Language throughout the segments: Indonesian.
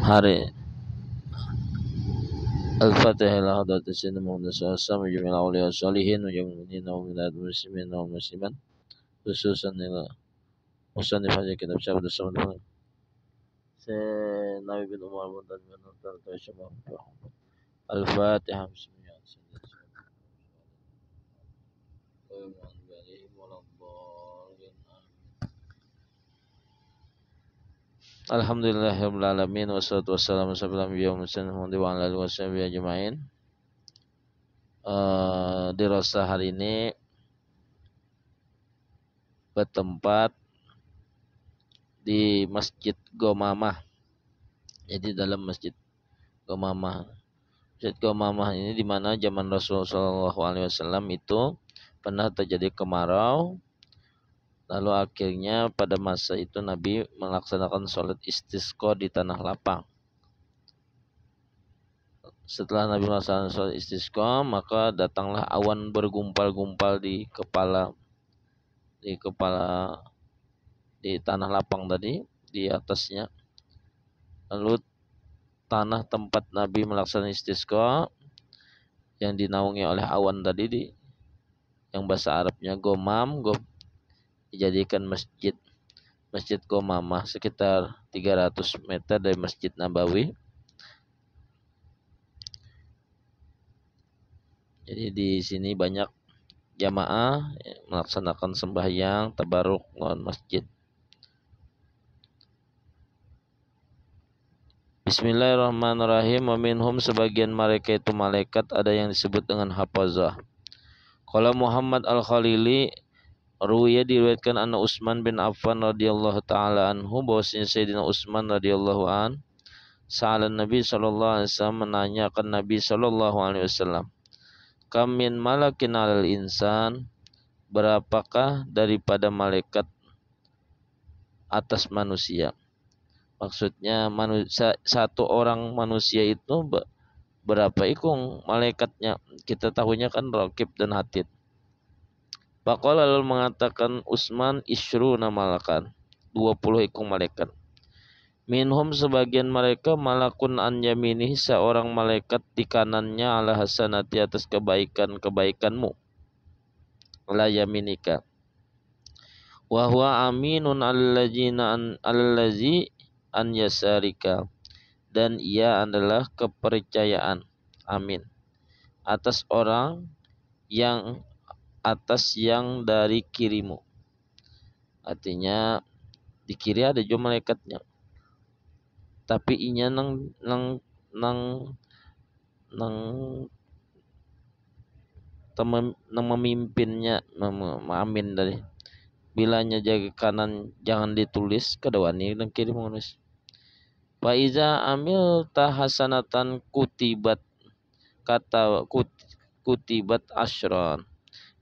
hari Al-Fatihah ila hadrati sayyidina Muhammad sallallahu alaihi wasallam jami'al awliya salihin wa jami'al mu'minin wa mu'minat muslimin wa muslimat khususan ila musannif hadhihi kitab syabad as-samad se Nabi bin Umar bin Khattab Al-Fatihah bismillah Alhamdulillahirabbil alamin wassalatu wassalamu ala nabiyina Muhammad wa ala alihi washabihi ajmain. Dirasa hari ini bertempat di Masjid Gomamah. Jadi dalam Masjid Gomamah. Masjid Gomamah ini di mana zaman Rasulullah SAW itu pernah terjadi kemarau. Lalu akhirnya pada masa itu Nabi melaksanakan sholat istisqa di tanah lapang. Setelah Nabi melaksanakan sholat istisqa, maka datanglah awan bergumpal-gumpal di tanah lapang tadi, di atasnya. Lalu tanah tempat Nabi melaksanakan istisqa yang dinaungi oleh awan tadi yang bahasa Arabnya Gomam, dijadikan Masjid Gomamah sekitar 300 meter dari Masjid Nabawi. Jadi di sini banyak jamaah melaksanakan sembahyang tabaruk lawan masjid. Bismillahirrahmanirrahim. Wa minhum, sebagian mereka itu malaikat, ada yang disebut dengan hafazah. Qala Muhammad Al-Khalili, ruwiya diriwayatkan anna Utsman bin Affan radhiyallahu taala anhu, bahwasanya Sayyidina Utsman radhiyallahu an sa'alan Nabi sallallahu alaihi wasallam, menanyakan Nabi sallallahu alaihi wasallam, kam min malakin 'alal insan, berapakah daripada malaikat atas manusia? Maksudnya satu orang manusia itu berapa ikung malaikatnya? Kita tahunya kan raqib dan atid. Faqala, lalu mengatakan Utsman, isyruna malakan, 20 ikung malaikat. Minhum, sebagian mereka, malakun an yaminih, seorang malaikat di kanannya, ala hasanati, atas kebaikanmu, ala yaminika. Wa huwa aminun allazi an yasarika, dan ia adalah kepercayaan, amin, atas orang yang dari kirimu. Artinya di kiri ada juga malaikatnya, tapi inya nang memimpinnya, amin dari bilanya jaga kanan jangan ditulis, kedawani nang kiri menulis. Fa iza amil tahasanatan kutibat, kata kutibat asyran,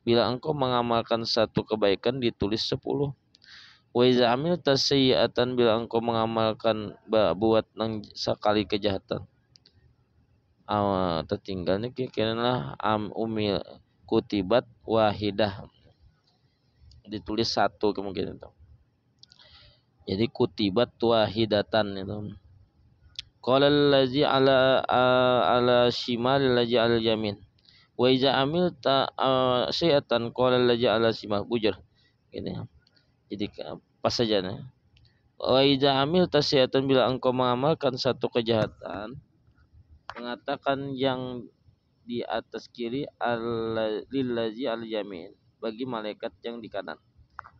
bila engkau mengamalkan satu kebaikan ditulis 10. Wa iza amil tasayyi'atan, bila engkau mengamalkan buat nang sekali kejahatan. Tertinggalnya kira-kira umil kutibat wahidah, ditulis 1 kemungkinan itu. Jadi kutibat wahidatan itu. Qala allazi ala shimal allazi ala yamin. Wa iza amilta syai'atan qala allazi ala shimal, bujur. Gini. Jadi pas saja nih. Wa iza amilta syai'atan, bila engkau mengamalkan satu kejahatan, mengatakan yang di atas kiri, lillazi al yamin, bagi malaikat yang di kanan.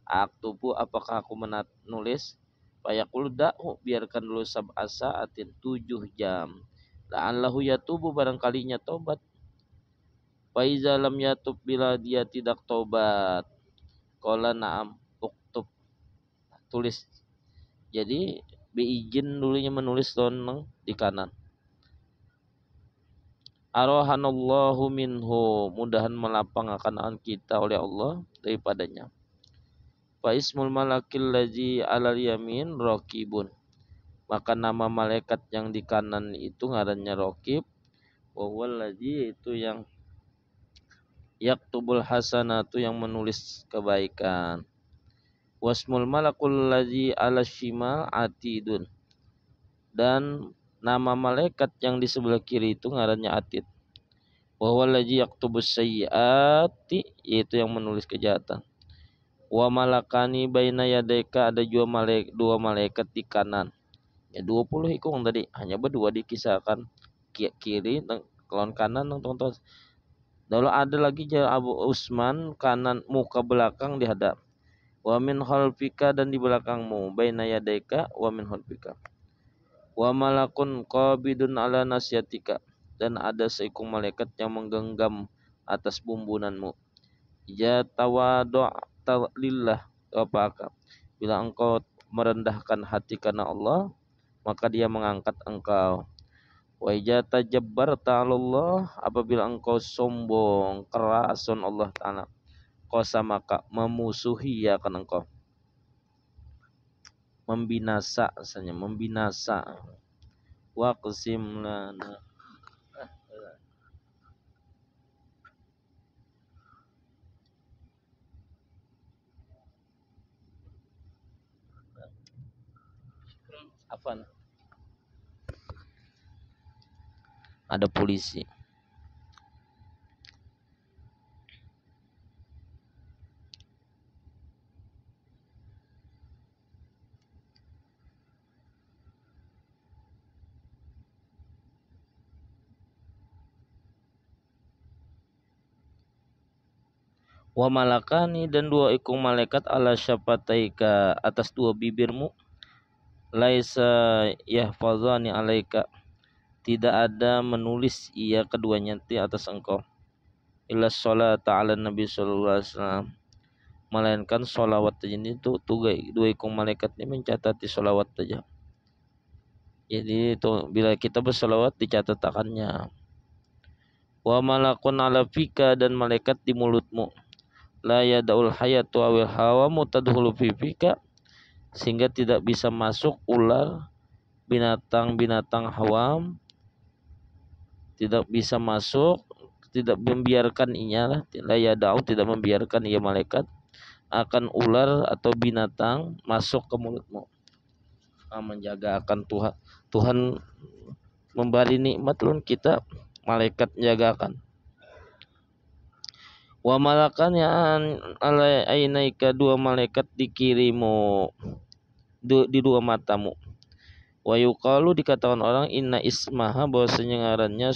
Aktubu, apakah aku menulis? Fayaqul da'u, biarkan dulu sab'a sa'atin, 7 jam. La'allahu yatubu, barangkalinya tobat. Fa iza lam yatub, bila dia tidak tobat, qala na'am uktub, tulis. Jadi biizin dulunya menulis donang di kanan. Arahanallahu minhu, mudahan melapangkan kita oleh Allah daripadanya. Fa ismul malakil ladzi alal yamin raqibun, maka nama malaikat yang di kanan itu ngarannya raqib. Wa huwal ladzi, itu yang yaktubul hasanatu, yang menulis kebaikan. Wasmul malakul ladzi ala shimal atidun, dan Nama malaikat yang di sebelah kiri itu ngarannya Atid. Wa huwallazi yaktubus sayyiati, yaitu yang menulis kejahatan. Wa malakani baina yadaika, ada dua malaikat di kanan. Ya 20 ikung tadi, hanya berdua dikisahkan kiri lawan kanan teman-teman. Lalu ada lagi Abu Usman kanan muka belakang dihadap. Wa min khalfika, dan di belakangmu, baina yadaika wa min khalfika. Wa malakun qabidun ala nasyatika, dan ada seekor malaikat yang menggenggam atas bumbunanmu. Ya tawaddu'ta lillah apaka, bila engkau merendahkan hati karena Allah, maka dia mengangkat engkau. Wa idza tajabbarta 'ala Allah, apabila engkau sombong kerasun Allah Ta'ala, qasamaka, memusuhi ya kan engkau, membinasa, misalnya membinasa. Wa qasim lana, apa? Ada polisi. Wa malakani, dan dua ikung malaikat ala syafataika, atas dua bibirmu. Laisa yahfazani alaika, tidak ada menulis ia keduanya di atas engkau. Illa sholata ala Nabi sallallahu alaihi wasallam, melainkan sholawat saja. Itu dua ikung malaikat ini mencatati sholawat saja. Jadi itu bila kita bersolawat dicatatakannya. Wa malakun ala fika, dan malaikat di mulutmu. La yadaul hayatu awil hawa mutadhulu fi fika, sehingga tidak bisa masuk ular, binatang-binatang hawam, tidak bisa masuk, tidak membiarkan inya, la yadau, tidak membiarkan ia malaikat akan ular atau binatang masuk ke mulutmu. Menjaga akan Tuhan. Tuhan memberi nikmat lun kita, malaikat menjagakan. Wa malakan yang ala ainaika, dua malaikat di kirimu, di dua matamu. Wa yuqalu, dikatakan orang, inna ismaha, bahwasanya ngarannya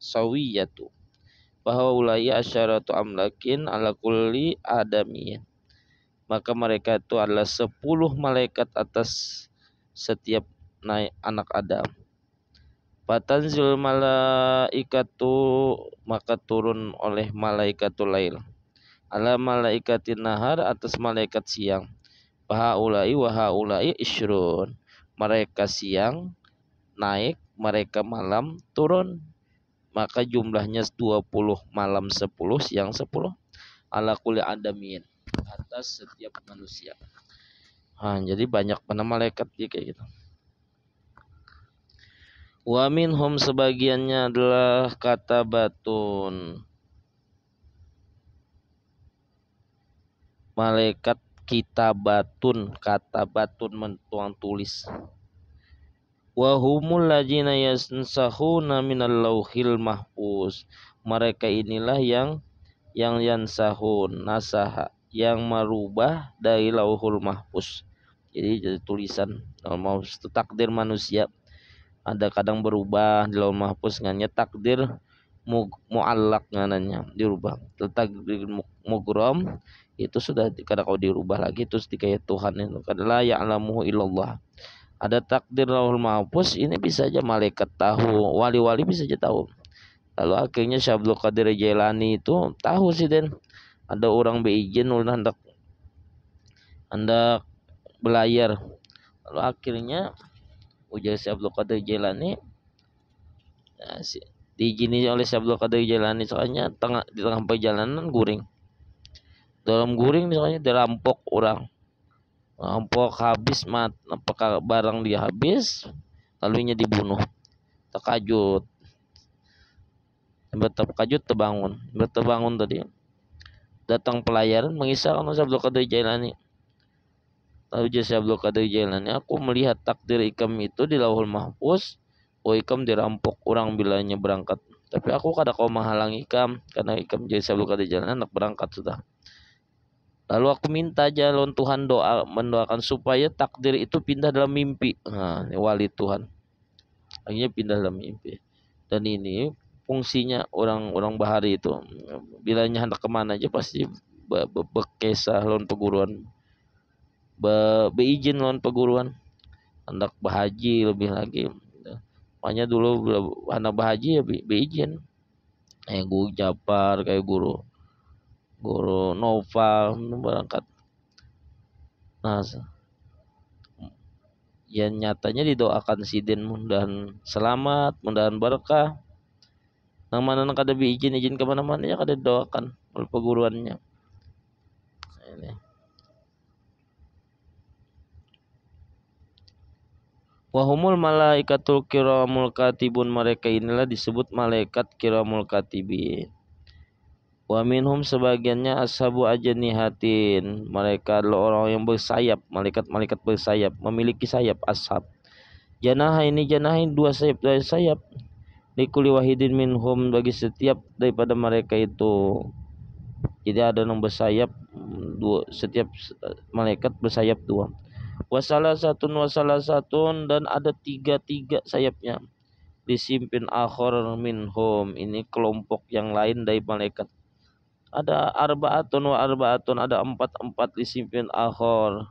sawiyatu, bahwa ulaya asyaratu amlakin ala kulli adamiyin, maka mereka itu adalah 10 malaikat atas setiap anak Adam. Fatanzil malaikatu, maka turun oleh malaikatul lail, ala malaikatin nahar, atas malaikat siang. Fahaulai wa haulai isyrun, mereka siang naik, mereka malam turun, maka jumlahnya 20, malam 10, siang 10, ala kulli adamin, atas setiap manusia. Jadi banyak mana malaikat kayak gitu. Wa minhum, sebagiannya adalah kata batun, malaikat kitabatun, kata batun mentuang tulis. Wa humul ladzina yansahuna minal lauhil mahfuz, mereka inilah yang yansahun, nasaha, yang merubah dari lauhul mahfuz. Jadi tulisan mau takdir manusia ada kadang berubah di lauhul mahfuz, ngannya takdir muallak ngananya dirubah. Takdir mugrom itu sudah kadang kau dirubah lagi terus dikaya Tuhan itu adalah ya'lamuhu illallah. Ada takdir lauhul mahfuz, ini bisa aja malaikat tahu, wali-wali bisa aja tahu. Lalu akhirnya Syekh Abdul Qadir Jailani itu tahu sih, Den, ada orang beizin ulun hendak belayar. Lalu akhirnya ujar Syekh Abdul Qadir Jailani, diizini oleh Syekh Abdul Qadir Jailani, soalnya di tengah perjalanan guring. Dalam guring soalnya dirampok orang. Rampok habis, barang dia habis, lalunya dibunuh. Terkajut. Terbangun tadi. Datang pelayaran mengisahkan Syekh Abdul Qadir Jailani. Ujar Syekh Abdul Qadir Jailani, aku melihat takdir Ikam itu di Lauhul Mahfuz. Oh, Ikam dirampok orang bilanya berangkat. Tapi aku kada kau menghalangi Ikam, karena Ikam jadi Syekh Abdul Qadir Jailani anak berangkat sudah. Lalu aku minta aja lawan Tuhan mendoakan supaya takdir itu pindah dalam mimpi. Nah, ini wali Tuhan. Akhirnya pindah dalam mimpi. Dan ini fungsinya orang bahari itu. Bilanya hendak kemana aja pasti bekesah lawan peguruan. Beizin lawan peguruan. Hendak bahaji lebih lagi. Makanya dulu anak bahaji ya beizin. Guru Japar kayak guru Nova berangkat. Nah, ya nyatanya didoakan sidin mudahan selamat, mudahan berkah. Nang mana kada izin kemana-mana ya kada didoakan oleh peguruannya. Ini. Wahumul malaikatul kiramul katibun, mereka inilah disebut malaikat kiramul katibin. Wa minhum sebagiannya ashabu ajnihatin, mereka adalah orang yang bersayap, malaikat bersayap, memiliki sayap ashab. Janah ini dua sayap. Likuli wahidin minhum, bagi setiap daripada mereka itu. Jadi ada yang bersayap dua, setiap malaikat bersayap dua. Wasalah satun dan ada tiga sayapnya. Disimpin akhor minhum, ini kelompok yang lain dari malaikat. Ada arba'atun, ada empat disimpin akhor,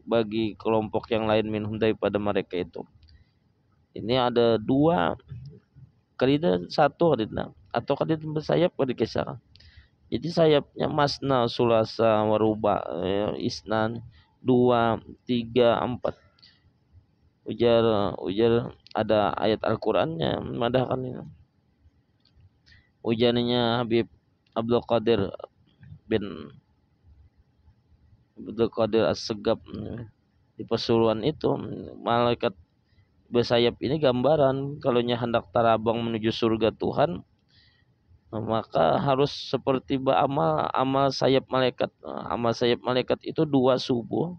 bagi kelompok yang lain minhum daripada mereka itu. Ini ada dua, kadida satu kadida, atau kadida bersayap pada kisah. Jadi sayapnya masna, sulasa, waruba, isnan, 2, 3, 4. Ujar ada ayat Al-Qur'annya madahkan ini. Ujarnya Habib Abdul Qadir As-Segab di Pasuruan itu, malaikat bersayap ini gambaran kalau hendak tarabang menuju surga Tuhan, maka harus seperti amal sayap malaikat. Amal sayap malaikat itu 2 subuh,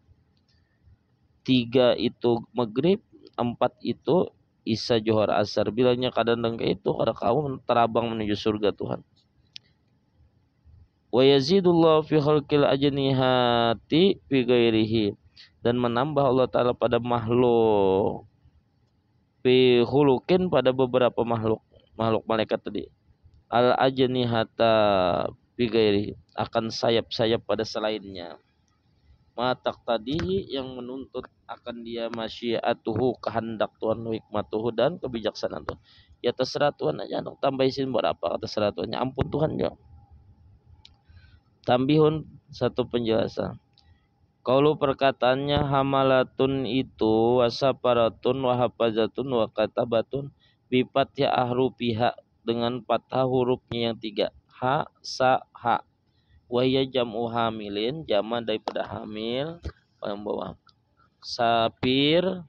3 itu maghrib, 4 itu isya johar asar. Bilanya kadang ke itu kada kamu terabang menuju surga Tuhan. Wa yazidullahu fi khalqil ajnihati fi ghairihi, dan menambah Allah Ta'ala pada makhluk fi khuluqin, pada beberapa makhluk malaikat tadi. Al ajnihata fi ghairihi, akan sayap-sayap pada selainnya. Matak tadi yang menuntut akan dia masyiatuhu, kehendak Tuhan, hikmatuhu, dan kebijaksanaan Tuhan. Ya terserah Tuhan aja, nak tambahin berapa, terserah Tuhan, ampun Tuhan ya. Tambihun, satu penjelasan. Kalau perkataannya hamalatun itu wasaparatun wahafazatun wakatabatun bipat ya ahru pihak, dengan fathah hurufnya yang 3, ha, sa, ha. Wahya jam'u hamilin, jama daripada hamil yang bawah. Safir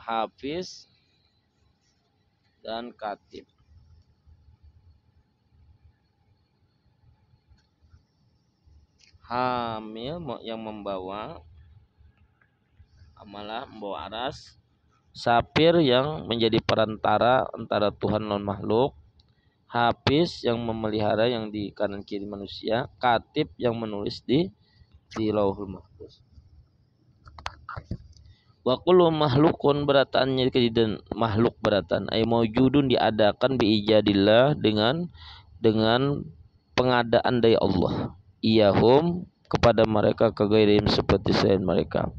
hafiz dan katib. Hamil yang membawa amalah, membawa aras. Safir yang menjadi perantara antara Tuhan dan makhluk. Hafiz yang memelihara yang di kanan kiri manusia. Katib yang menulis di Lauhul Mahfuz. Wa kullu mahlukun, beratannya kejadian makhluk beratan ay maujudun, diadakan biijadillah dengan pengadaan dari Allah. Iyahum, kepada mereka, kagairim, seperti selain mereka.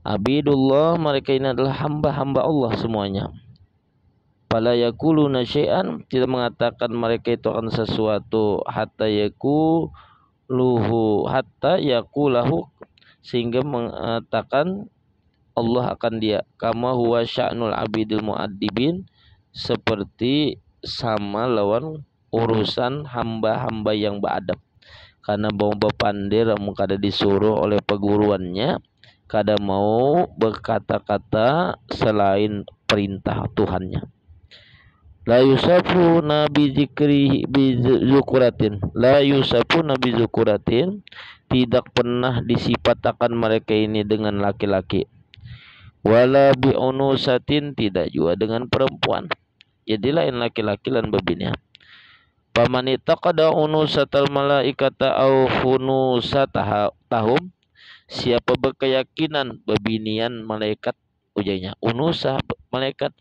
Abidullah, mereka ini adalah hamba-hamba Allah semuanya. Fala yaquluna syai'an, tidak mengatakan mereka itu akan sesuatu, hatta yaqulahu, sehingga mengatakan Allah akan dia. Kama huwa sya'nul abidil mu'addibin, seperti sama lawan urusan hamba-hamba yang beradab. Karena bau bepandir kada disuruh oleh peguruannya, kada mau berkata-kata selain perintah Tuhannya. La yusafuna bi zikri bi zukuratin. La yusafuna bi zukuratin. Tidak pernah disifatakan mereka ini dengan laki-laki. Wala bi unusatin, tidak juga dengan perempuan. Jadi lain laki-laki lan babinian. Pamanita kada unusatal malaikata au hunusatahum. Siapa berkeyakinan babinian malaikat, ujarnya unusa malaikat,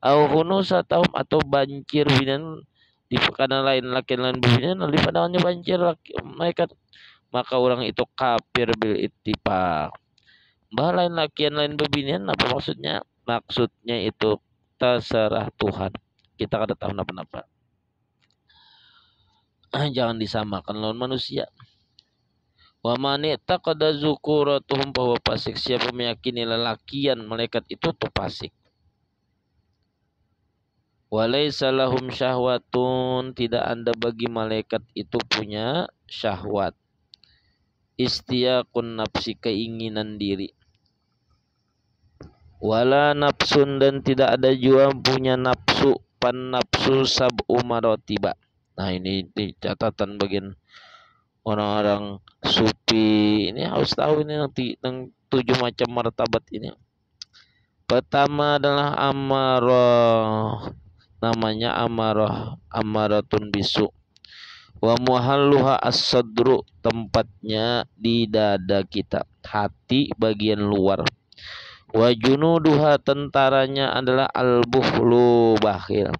au hunusatahum atau banjir binian di pekana lain laki lain binian di padahalnya banjir malaikat, maka orang itu kafir bil ittifaq. Bah lain lakian lain bebinian apa maksudnya? Maksudnya itu terserah Tuhan. Kita kada tahu apa-apa. Jangan disamakan lawan manusia. Wa man taqada zukuratuhum bahwa fasik, siapa meyakini lelakian malaikat itu tuh fasik. Walaysa lahum syahwatun, tidak ada bagi malaikat itu punya syahwat. Istiyaqun nafsi, keinginan diri. Wala nafsun, dan tidak ada juga punya nafsu, pan nafsu sab'u marotiba. Nah ini catatan bagian orang-orang sufi ini harus tahu ini nanti tentang 7 macam martabat ini. Pertama adalah amarah, namanya amarah, amaratun bisu. Wa muhalluha as-sadru, tempatnya di dada kita, hati bagian luar. Wa junuduha, tentaranya adalah al-bukhlu, bakhil.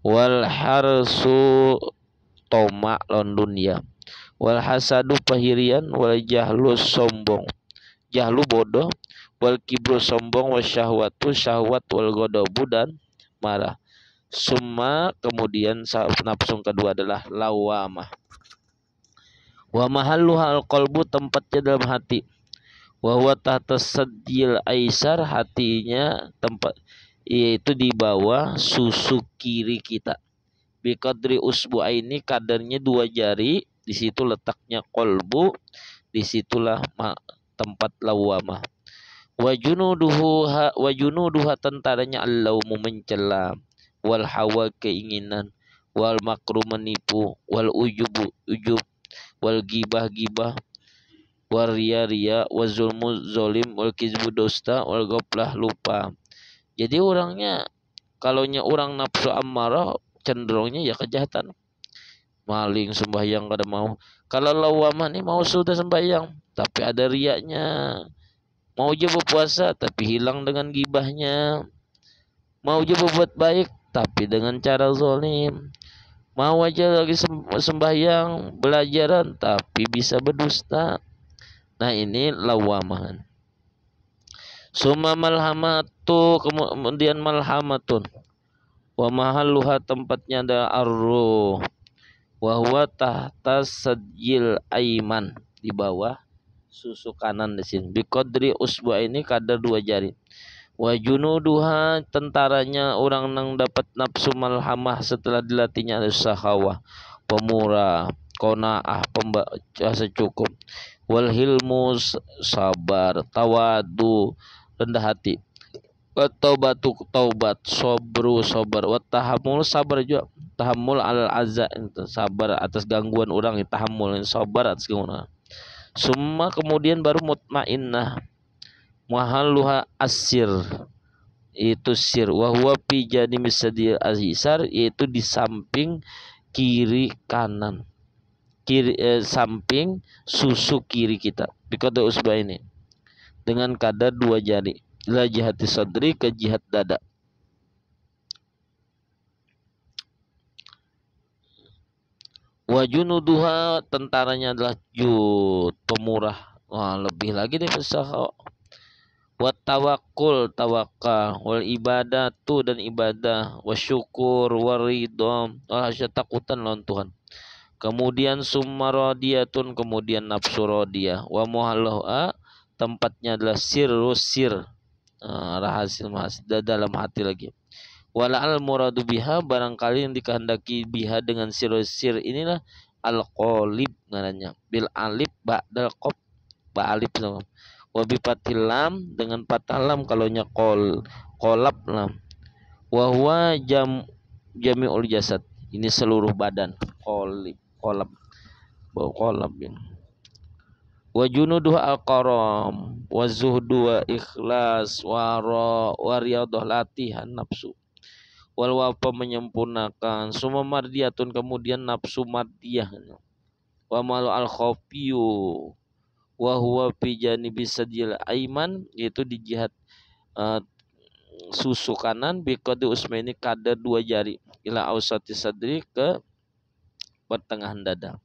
Wal harsu, toma lawan dunia. Wal hasadu, pahirian. Wal jahlu, sombong, jahlu bodoh. Wal kibru, sombong. Wal syahwatu, syahwat. Wal ghadabu, dan marah. Summa, kemudian nafsu kedua adalah lawamah. Wa mahalluha al-qalbu, tempatnya dalam hati. Wa huwa tahta sadyil aisar, hatinya tempat yaitu di bawah susu kiri kita. Bi qadri usbu'aini, kadarnya 2 jari, di situ letaknya qalbu, disitulah tempat lawamah. Wa junuduha, tentaranya allaumu, mencela. Wal hawa, keinginan. Wal makru, menipu. Wal ujub, wal gibah, wal ria, wal zulmu, zolim, wal kizbu, dosta, wal ghaflah, lupa. Jadi orangnya, kalaunya orang nafsu amarah, cenderungnya ya kejahatan. Maling, sembahyang kada mau. Kalau lawamah nih mau sudah sembahyang, tapi ada riaknya. Mau je berpuasa, tapi hilang dengan gibahnya. Mau je berbuat baik, tapi dengan cara zalim. Mau aja lagi sembahyang, belajaran, tapi bisa berdusta. Nah ini lawamahan. Summa malhamatu, kemudian malhamatun. Wa mahalluha, tempatnya ada arruh. Wa huwa tahta sadyil aiman, di bawah susu kanan di sini. Bi qadri usbu, ini kadar 2 jari. Wa junuduha, tentaranya orang yang dapat nafsu malhamah setelah dilatihnya ada sahawah, pemurah, qanaah, pembaca cukup. Wal hilmu, sabar. Tawadu, rendah hati. Wa taubatu, taubat. Sobru, sabar. Wa tahammul, sabar juga. Tahammul al azza, sabar atas gangguan orang. Tahammul, sabar atas gangguan orang. Summa, kemudian baru mutmainnah. Mahalluha asir, itu sir. Wa huwa fi janibi sadil azisar, yaitu di samping kiri kanan, samping susu kiri kita. Bikada usbah ini, dengan kadar 2 jari. La jihati sadri, ke jihad dada. Wa junuduha, tentaranya adalah jud, pemurah. Wah, lebih lagi deh pesah. Wa tawakkul, tawakal. Wal ibadatu, dan ibadah. Wa syukur, wa ridha, takutan lawan Tuhan. Kemudian summa radiyatun, kemudian nafsu radiyah. Wa muhalluha, tempatnya adalah sir, rahasia dalam hati lagi. Wala al muradu biha, barangkali yang dikehendaki biha dengan sir inilah al qalib, ngarannya bil alif ba'dal qaf, ba alif sama. Wa bi fathil lam, dengan fathah lam, kalau nya kolab lam. Wa huwa jami'ul jasad, ini seluruh badan. Kolab bau kolab ini. Wa junuduh al-qaram wa zuhdu wa ikhlas wa riyadah, latihan nafsu. Wal wafa, menyempurnakan, summa mardiyatun, kemudian nafsu mardiyah. Wa malu al khafiyu wa huwa fi janibi sadil aiman, yaitu di jihad uh, susu kanan, bi qadi usmaini, kadar 2 jari, ila ausati sadri, ke pertengahan dada.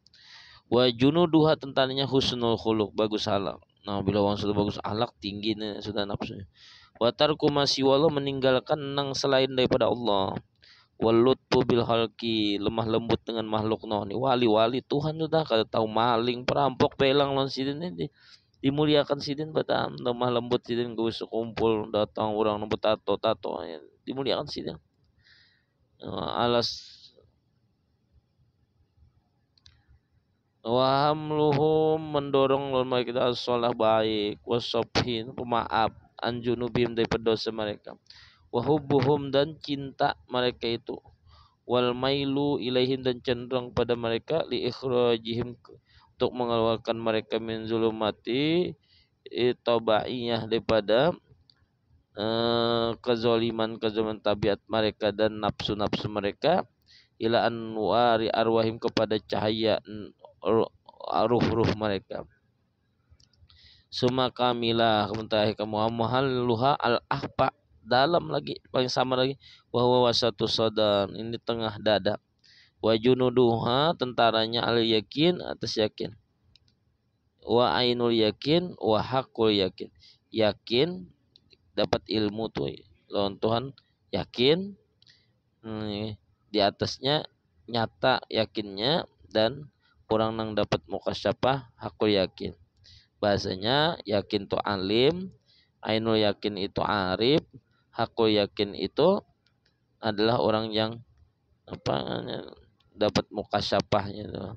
Wa junuduha, tentaranya husnul khuluq, bagus akhlak. Nah, bila orang sudah bagus akhlak, tinggi nih sudah nafsunya. Wa tarku ma siwallah, meninggalkan nang selain daripada Allah. Walutfu bil halki, lemah lembut dengan makhluk. No, ini wali-wali Tuhan sudah, kalau tahu maling, perampok, pelang lawan sidin ini dimuliakan sidin, betam lemah lembut sidin, gue sekumpul datang orang nombor tato ya, dimuliakan sidin. Alas wa hamluhum, mendorong lemah kita sholah baik, wasofhin, pemaaf, anjunubim, dari dosa mereka, wahubuhum, dan cinta mereka itu, wal mailu ilaihim, dan cenderung pada mereka, li ikhrajihim, untuk mengeluarkan mereka, min zulumati tabaiyah, daripada kezaliman tabiat mereka dan nafsu-nafsu mereka, ila anwari arwahim, kepada cahaya ruh-ruh mereka. Suma kamilah, kemudian kamu muhalluha al ahpa, dalam lagi, paling sama lagi, bahwa wasatu sadan, ini tengah dada. Wa junuduha, tentaranya al yakin, atas yakin. Wa ainul yakin, wa hakul yakin. Yakin dapat ilmu tuh lawan Tuhan, yakin di atasnya nyata yakinnya, dan orang nang dapat mukasyafah hakul yakin. Bahasanya yakin itu alim, ainul yakin itu arif, hakul yakin itu adalah orang yang dapat mukasyafahnya itu.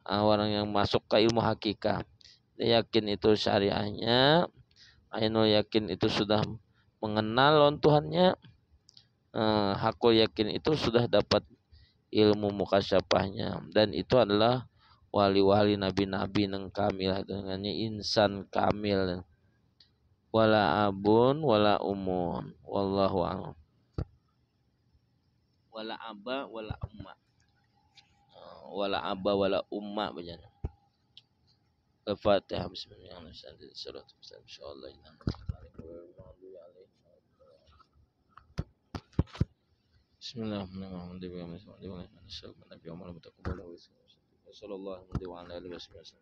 Orang yang masuk ke ilmu hakikat. Yakin itu syariahnya, ainul yakin itu sudah mengenal lawan Tuhannya, hakul yakin itu sudah dapat ilmu mukasyafahnya, dan itu adalah wali-wali nabi-nabi nang kamil, dengannya insan kamil. Wala abun wala umun, wallahu a'lam. Wala aba wala umma, wala aba wala umma bacanya. Al-Fatihah. Bismillahirrahmanirrahim. Insyaallah. Bismillahirrahmanirrahim. Sallallahu alaihi wasallam.